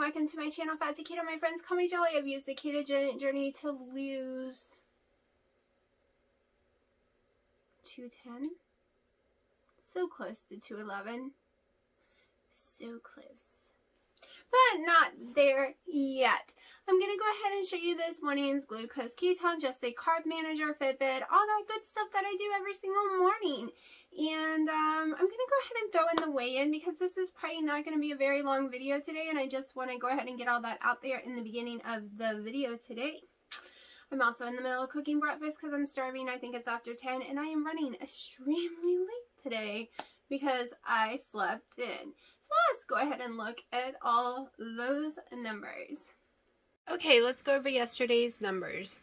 welcome to my channel, Fat to Keto. My friends call me Jelly. I've used the ketogenic journey to lose 210. So close to 211. So close. But not there yet. I'm going to go ahead and show you this morning's glucose ketone, just a carb manager, Fitbit, all that good stuff that I do every single morning. And I'm going to go ahead and throw in the weigh-in because this is probably not going to be a very long video today, and I just want to go ahead and get all that out there in the beginning of the video today. I'm also in the middle of cooking breakfast because I'm starving. I think it's after 10, and I am running extremely late today because I slept in. So let's go ahead and look at all those numbers. Okay, let's go over yesterday's numbers.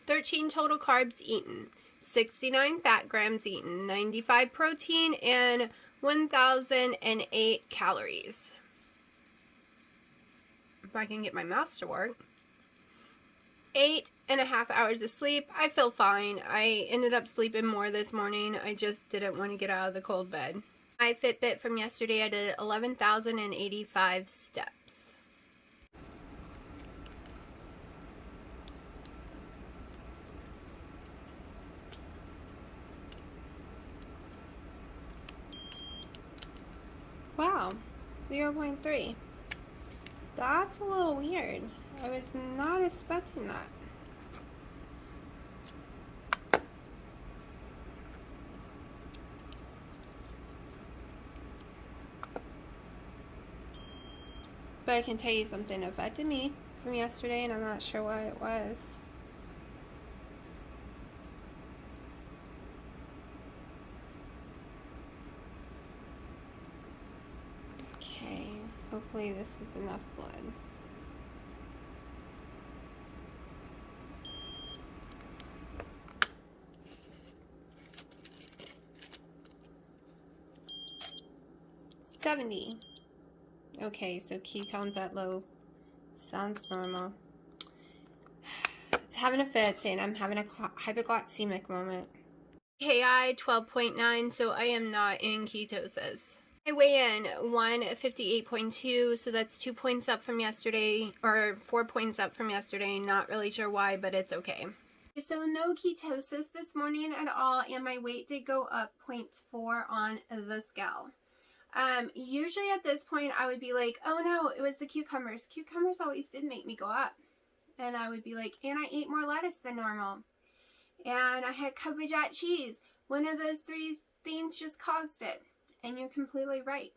13 total carbs eaten, 69 fat grams eaten, 95 protein, and 1,008 calories. If I can get my mouse to work. 8.5 hours of sleep. I feel fine. I ended up sleeping more this morning. I just didn't want to get out of the cold bed. My Fitbit from yesterday, I did 11,085 steps. Wow, 0.3. That's a little weird. I was not expecting that. But I can tell you something affected me from yesterday, and I'm not sure what it was. Okay, hopefully this is enough blood. $70. Okay, so ketones that low. Sounds normal. It's having a fit, saying I'm having a hypoglycemic moment. KI 12.9, so I am not in ketosis. I weigh in 158.2, so that's 2 points up from yesterday, or 4 points up from yesterday. Not really sure why, but it's okay. So no ketosis this morning at all, and my weight did go up 0.4 on the scale. Usually at this point I would be like, oh no, it was the cucumbers. Cucumbers always did make me go up. And I would be like, and I ate more lettuce than normal. And I had Kobe-jack cheese. One of those three things just caused it. And you're completely right.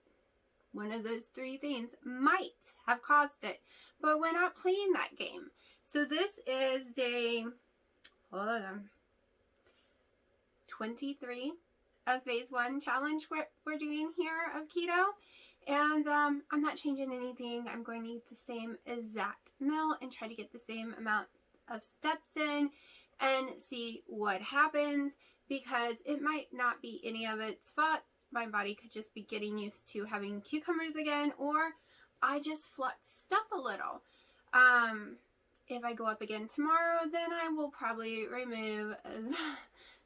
One of those three things might have caused it. But we're not playing that game. So this is day, hold on, 23. Of phase 1 challenge we're doing here of keto, and I'm not changing anything. I'm going to eat the same exact meal and try to get the same amount of steps in and see what happens, because it might not be any of its fault. My body could just be getting used to having cucumbers again, or I just flexed stuff a little. If I go up again tomorrow, then I will probably remove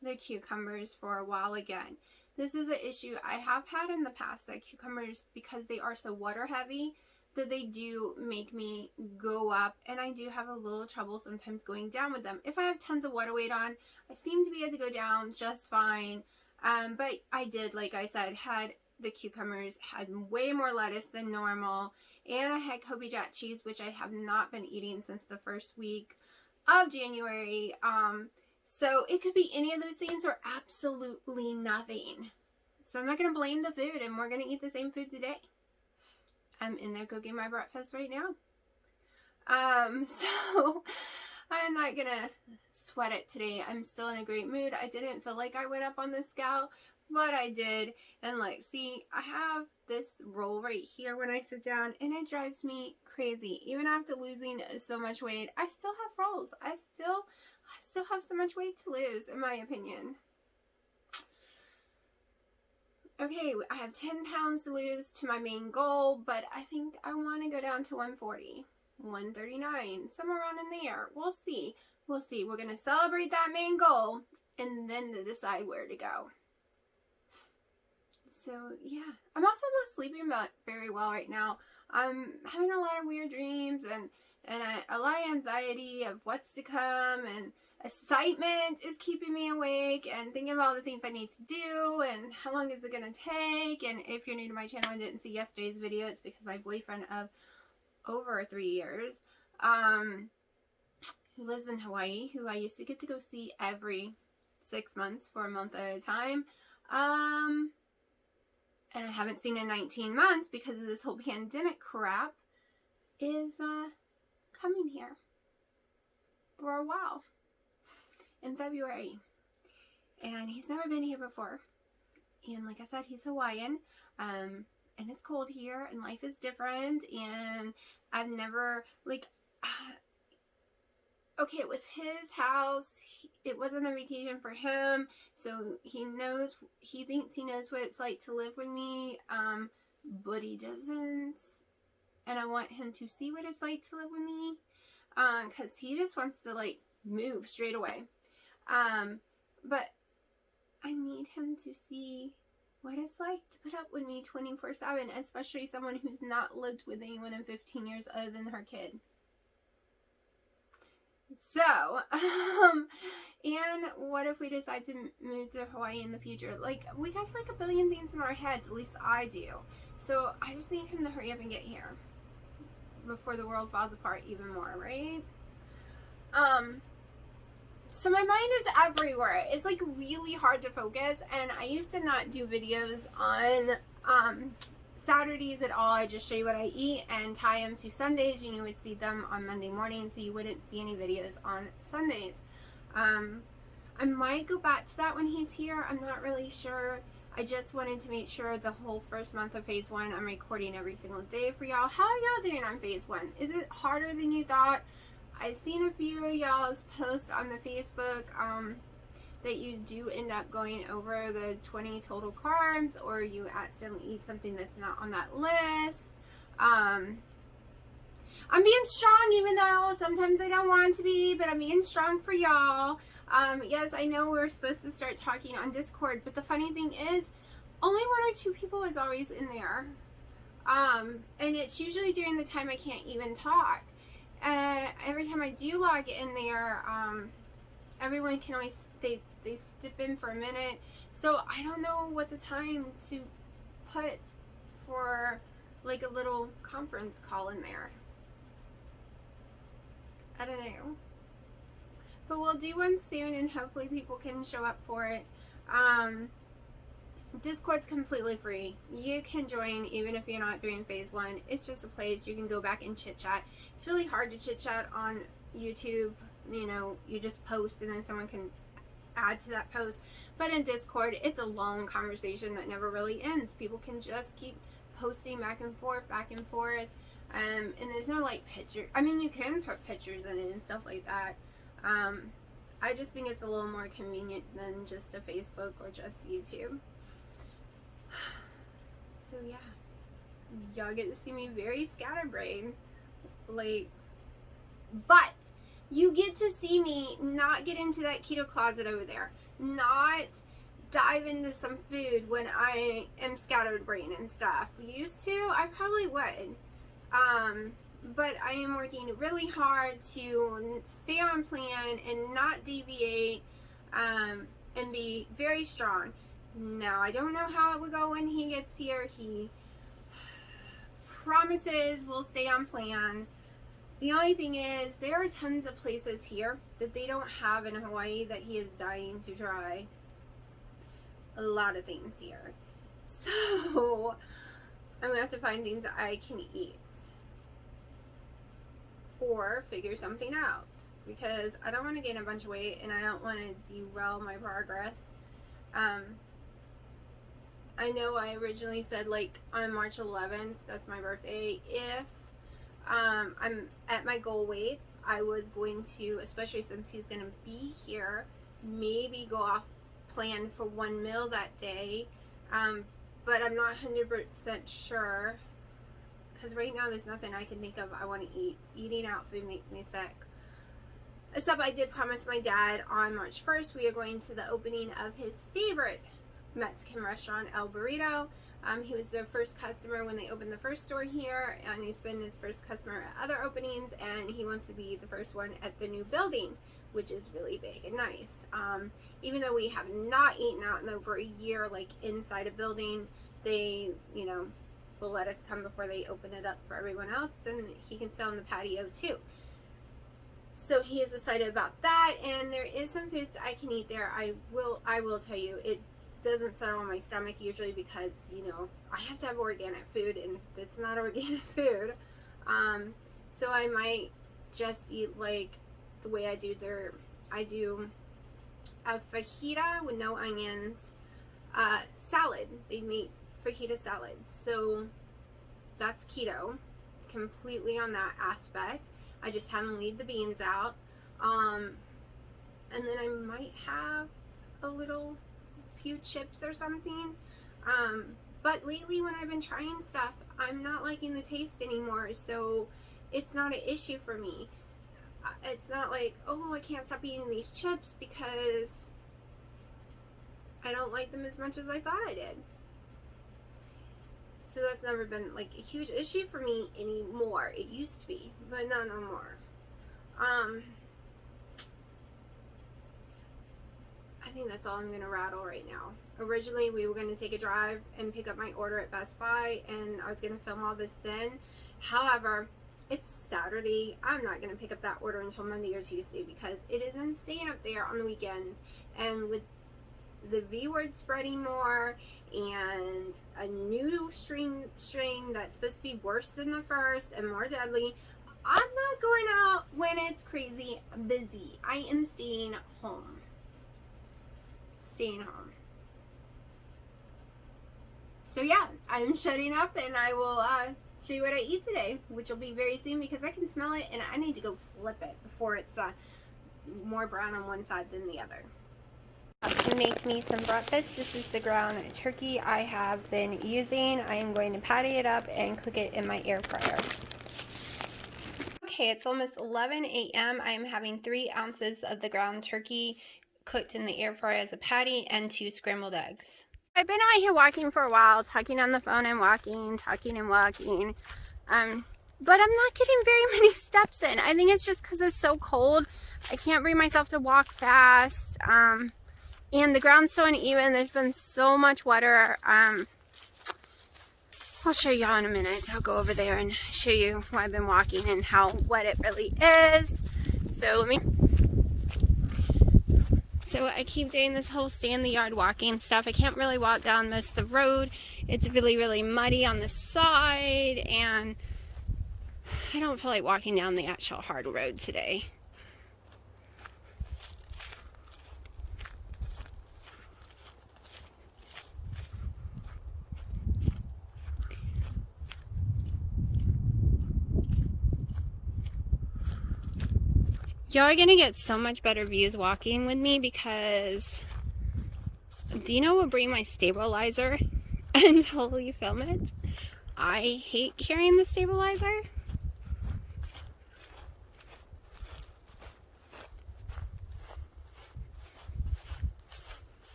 the cucumbers for a while again. This is an issue I have had in the past, that cucumbers, because they are so water heavy, that they do make me go up, and I do have a little trouble sometimes going down with them. If I have tons of water weight on, I seem to be able to go down just fine. But I did, like I said, had the cucumbers, had way more lettuce than normal, and I had Kobe-jack cheese, which I have not been eating since the first week of January. So it could be any of those things or absolutely nothing. So I'm not going to blame the food, and we're going to eat the same food today. I'm in there cooking my breakfast right now. So I'm not going to sweat it today. I'm still in a great mood. I didn't feel like I went up on the scale, but I did. And like, see, I have this roll right here when I sit down, and it drives me crazy. Even after losing so much weight, I still have rolls. I still have so much weight to lose, in my opinion. Okay, I have 10 pounds to lose to my main goal, but I think I want to go down to 140, 139, somewhere around in there. We'll see. We'll see. We're going to celebrate that main goal and then to decide where to go. So yeah, I'm also not sleeping very well right now. I'm having a lot of weird dreams and a lot of anxiety of what's to come, and excitement is keeping me awake, and thinking of all the things I need to do and how long is it going to take. And if you're new to my channel and didn't see yesterday's video, it's because my boyfriend of over 3 years, who lives in Hawaii, who I used to get to go see every 6 months for a month at a time, and I haven't seen in 19 months because of this whole pandemic crap, is coming here for a while in February. And he's never been here before. And like I said, he's Hawaiian. And it's cold here and life is different. And I've never, okay, it was his house. It wasn't a vacation for him. So he thinks he knows what it's like to live with me. But he doesn't. And I want him to see what it's like to live with me. Because he just wants to, move straight away. But I need him to see what it's like to put up with me 24/7. Especially someone who's not lived with anyone in 15 years other than her kid. So, and what if we decide to move to Hawaii in the future? We have a billion things in our heads, at least I do. So I just need him to hurry up and get here before the world falls apart even more, right? So my mind is everywhere. It's really hard to focus, and I used to not do videos on Saturdays at all. I just show you what I eat and tie them to Sundays, and you would see them on Monday morning, so you wouldn't see any videos on Sundays. I might go back to that when he's here. I'm not really sure. I just wanted to make sure the whole first month of phase 1 I'm recording every single day for y'all. How are y'all doing on phase 1? Is it harder than you thought? I've seen a few of y'all's posts on the Facebook that you do end up going over the 20 total carbs, or you accidentally eat something that's not on that list. I'm being strong, even though sometimes I don't want to be, but I'm being strong for y'all. Yes, I know we're supposed to start talking on Discord, but the funny thing is, only 1 or 2 people is always in there. And it's usually during the time I can't even talk. Every time I do log in there, everyone can always, they step in for a minute. So I don't know what the time to put for a little conference call in there. I don't know. But we'll do one soon, and hopefully people can show up for it. Discord's completely free. You can join even if you're not doing phase 1. It's just a place you can go back and chit chat. It's really hard to chit chat on YouTube. You just post and then someone can add to that post. But in Discord, it's a long conversation that never really ends. People can just keep posting back and forth. And there's no picture. I mean, you can put pictures in it and stuff like that. I just think it's a little more convenient than just a Facebook or just YouTube. So yeah, y'all get to see me very scatterbrained, but you get to see me not get into that keto closet over there, not dive into some food when I am scatterbrained and stuff. Used to, I probably would, but I am working really hard to stay on plan and not deviate, and be very strong. Now, I don't know how it will go when he gets here. He promises we'll stay on plan. The only thing is, there are tons of places here that they don't have in Hawaii that he is dying to try. A lot of things here. So, I'm going to have to find things that I can eat. Or figure something out. Because I don't want to gain a bunch of weight, and I don't want to derail my progress. I know I originally said on March 11th, that's my birthday, if I'm at my goal weight, I was going to, especially since he's going to be here, maybe go off plan for 1 meal that day, but I'm not 100% sure, because right now there's nothing I can think of I want to eat. Eating out food makes me sick. Except I did promise my dad on March 1st we are going to the opening of his favorite Mexican restaurant El Burrito. He was their first customer when they opened the first store here, and he's been his first customer at other openings, and he wants to be the first one at the new building, which is really big and nice. Even though we have not eaten out in over a year, like inside a building, they, you know, will let us come before they open it up for everyone else, and he can sit on the patio too. So he is excited about that, and there is some foods I can eat there. I will tell you, it doesn't settle on my stomach usually because, you know, I have to have organic food, and it's not organic food. So I might just eat like the way I do there. I do a fajita with no onions, salad. They make fajita salads. So that's keto, completely on that aspect. I just have them leave the beans out. And then I might have a few chips or something. But lately when I've been trying stuff, I'm not liking the taste anymore, so it's not an issue for me. It's not like, oh, I can't stop eating these chips because I don't like them as much as I thought I did. So that's never been like a huge issue for me anymore. It used to be, but no more. I think that's all I'm going to rattle right now. Originally, we were going to take a drive and pick up my order at Best Buy, and I was going to film all this then. However, it's Saturday. I'm not going to pick up that order until Monday or Tuesday because it is insane up there on the weekends. And with the V word spreading more and a new strain that's supposed to be worse than the first and more deadly, I'm not going out when it's crazy busy. I am staying home. So yeah, I'm shutting up, and I will show you what I eat today, which will be very soon because I can smell it, and I need to go flip it before it's more brown on one side than the other. To make me some breakfast, this is the ground turkey I have been using. I am going to patty it up and cook it in my air fryer. Okay, it's almost 11 a.m. I am having 3 ounces of the ground turkey cooked in the air fryer as a patty and 2 scrambled eggs. I've been out here walking for a while, talking on the phone and walking, talking and walking. But I'm not getting very many steps in. I think it's just because it's so cold. I can't bring myself to walk fast. And the ground's so uneven. There's been so much wetter. I'll show y'all in a minute. I'll go over there and show you why I've been walking and how wet it really is. So I keep doing this whole stay in the yard walking stuff. I can't really walk down most of the road. It's really, really muddy on the side, and I don't feel like walking down the actual hard road today. Y'all are going to get so much better views walking with me because Dino will bring my stabilizer and totally film it. I hate carrying the stabilizer.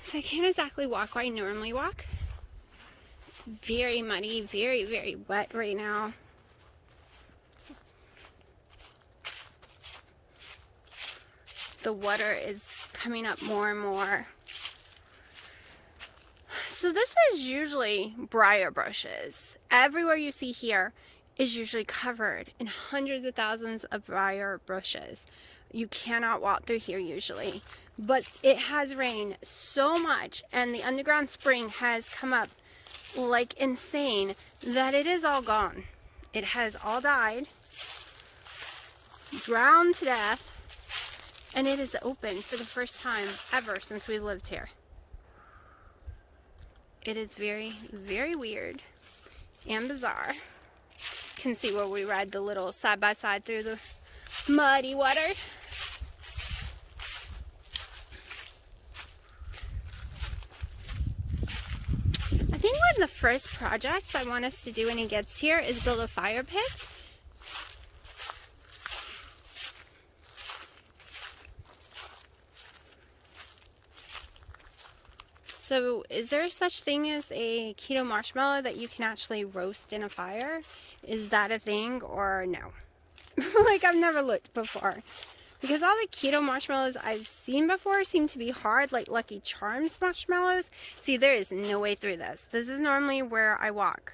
So I can't exactly walk where I normally walk. Very muddy, very, very wet right now. The water is coming up more and more. So this is usually briar bushes. Everywhere you see here is usually covered in hundreds of thousands of briar bushes. You cannot walk through here usually, but it has rained so much, and the underground spring has come up like insane that it is all gone. It has all died, drowned to death, and it is open for the first time ever since we lived here. It is very, very weird and bizarre. You can see where we ride the little side by side through the muddy water. I think one of the first projects I want us to do when he gets here is build a fire pit. So is there such thing as a keto marshmallow that you can actually roast in a fire? Is that a thing or no? Like, I've never looked before. Because all the keto marshmallows I've seen before seem to be hard, like Lucky Charms marshmallows. See, there is no way through this. This is normally where I walk.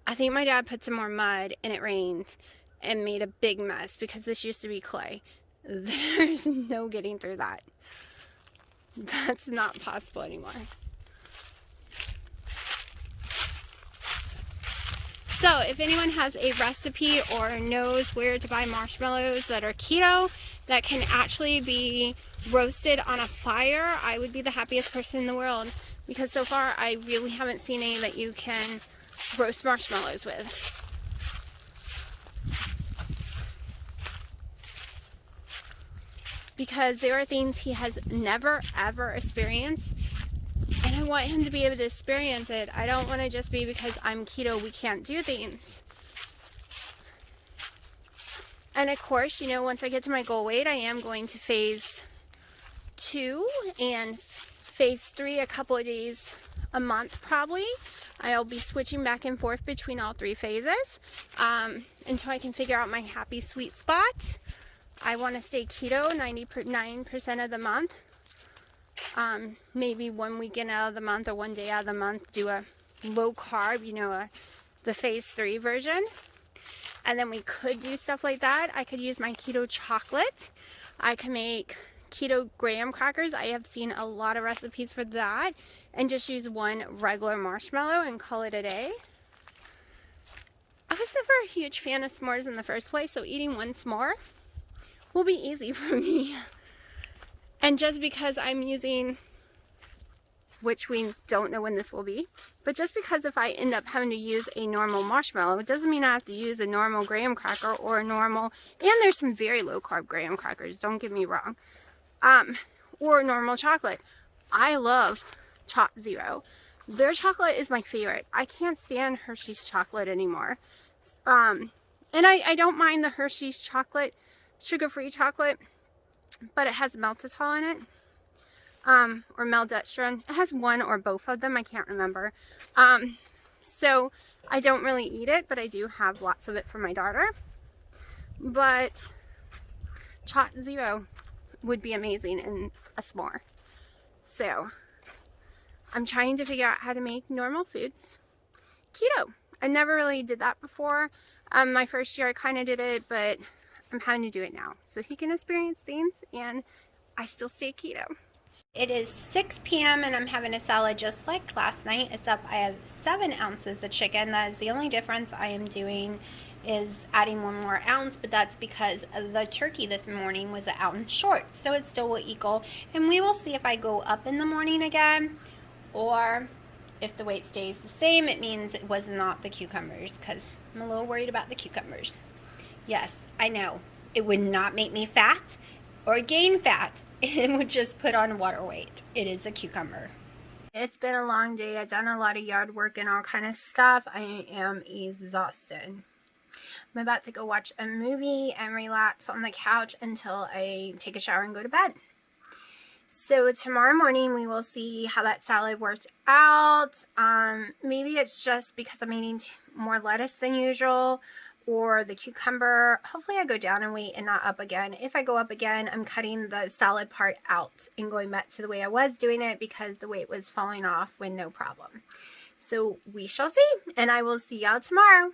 I think my dad put some more mud and it rained and made a big mess because this used to be clay. There's no getting through that. That's not possible anymore. So if anyone has a recipe or knows where to buy marshmallows that are keto that can actually be roasted on a fire, I would be the happiest person in the world, because so far I really haven't seen any that you can roast marshmallows with. Because there are things he has never ever experienced, and I want him to be able to experience it. I don't want to just be because I'm keto we can't do things. And of course, you know, once I get to my goal weight, I am going to phase 2 and phase 3 a couple of days a month probably. I'll be switching back and forth between all 3 phases until I can figure out my happy sweet spot. I want to stay keto 99% of the month. Maybe one weekend out of the month or one day out of the month do a low carb, you know, the phase 3 version. And then we could do stuff like that. I could use my keto chocolate. I can make keto graham crackers. I have seen a lot of recipes for that. And just use one regular marshmallow and call it a day. I was never a huge fan of s'mores in the first place, so eating one s'more will be easy for me. And just because I'm using, which we don't know when this will be, but just because if I end up having to use a normal marshmallow, it doesn't mean I have to use a normal graham cracker or a normal, and there's some very low carb graham crackers, don't get me wrong, or normal chocolate. I love Choc Zero. Their chocolate is my favorite. I can't stand Hershey's chocolate anymore. And I don't mind the Hershey's chocolate, sugar-free chocolate, but it has maltitol in it, or maltodextrin. It has one or both of them, I can't remember. So I don't really eat it, but I do have lots of it for my daughter. But Choc Zero would be amazing in a s'more. So I'm trying to figure out how to make normal foods keto. I never really did that before. My first year I kind of did it, but I'm having to do it now so he can experience things and I still stay keto. It is 6 p.m. and I'm having a salad just like last night, except I have 7 ounces of chicken. That is the only difference I am doing, is adding 1 more ounce, but that's because the turkey this morning was an ounce short, so it still will equal. And we will see if I go up in the morning again, or if the weight stays the same, it means it was not the cucumbers, because I'm a little worried about the cucumbers. Yes, I know. It would not make me fat or gain fat. It would just put on water weight. It is a cucumber. It's been a long day. I've done a lot of yard work and all kind of stuff. I am exhausted. I'm about to go watch a movie and relax on the couch until I take a shower and go to bed. So tomorrow morning we will see how that salad worked out. Maybe it's just because I'm eating more lettuce than usual, or the cucumber. Hopefully I go down in weight and not up again. If I go up again, I'm cutting the salad part out and going back to the way I was doing it, because the weight was falling off with no problem. So we shall see, and I will see y'all tomorrow.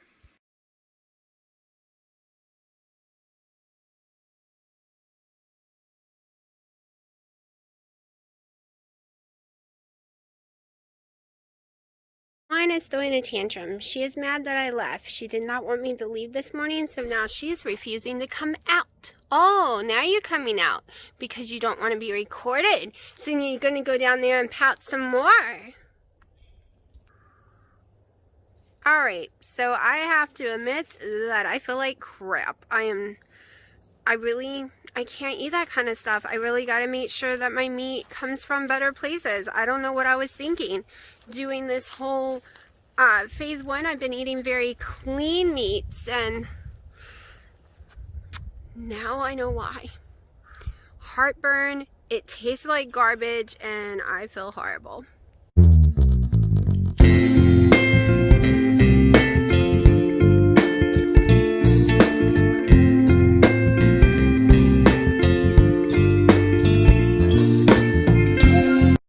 Mine is throwing a tantrum. She is mad that I left. She did not want me to leave this morning, so now she is refusing to come out. Oh, now you're coming out because you don't want to be recorded. So you're going to go down there and pout some more. Alright, so I have to admit that I feel like crap. I can't eat that kind of stuff. I really got to make sure that my meat comes from better places. I don't know what I was thinking. Doing this whole phase 1, I've been eating very clean meats, and now I know why. Heartburn, it tastes like garbage, and I feel horrible.